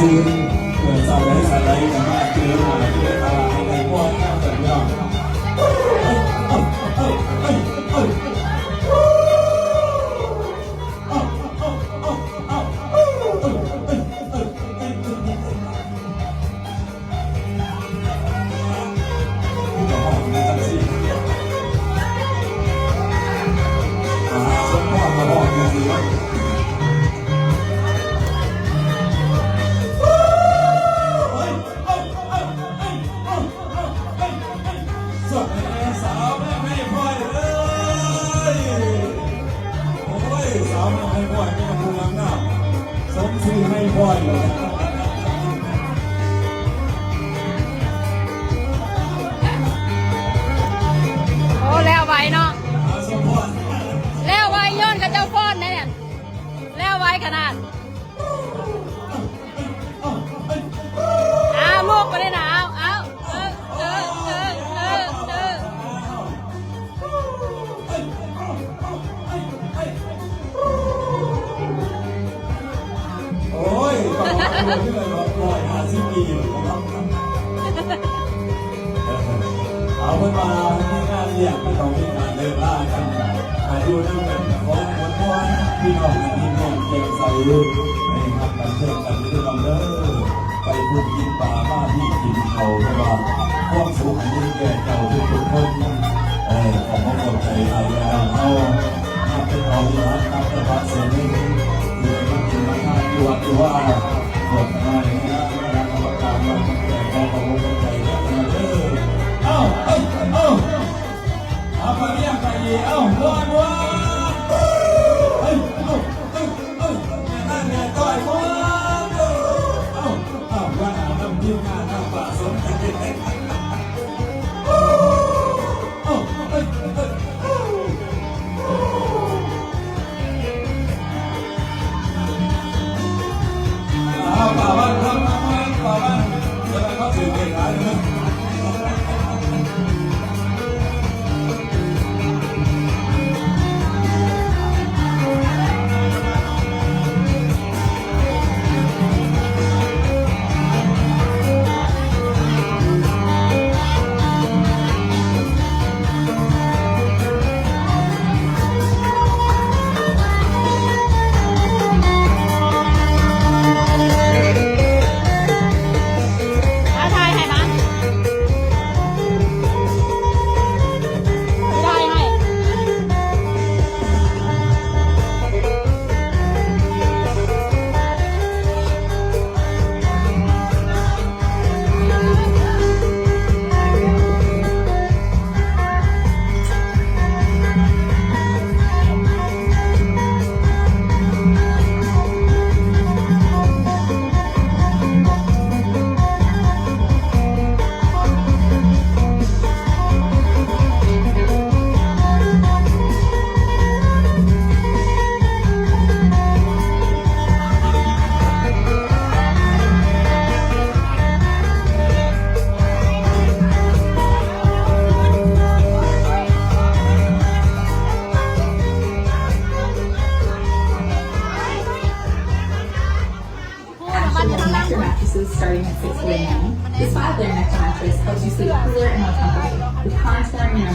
ซีเกิดสาวได้สไลด์มาเจอมาเจอตาในพวกข้าวสัญญาสมชื่อให้พ่อยโอ้แล้วไว้เนาะแล้วไว้ย้อนกับเจ้าฟ้อนนะเนี่ยแล้วไว้ขนาดเอาลูกไปเลยนะเอาโอ้ยประมาณนี้เลย150 ปีนะครับเอาเพิ่นมาที่งานเลี้ยงไม่ต้องมีการเลิกล่ากันอายุนั่งเป็นของคนพ่อพี่น้องที่น้องเก่งใส่นะครับกันเชื่อกันที่ทำเด้อไปพูดกินปลาบ้าที่กินเขาเพราะว่าความสุขอันนี้แก่เจ้าทุกคนของพระองค์ใจไทยแล้วเอาเป็นเอาที่รักนับแต่ว่าเสนีคือมันกินมาทานที่วัดที่ว่าบทนายนะคณะกรรมการวัดแต่ของพระองค์ใจแล้วเด้อเอาไปเรียกไปดีวัวนั่นไงต่อยวัวว่าหาทำที่งานทำป่าสนใจ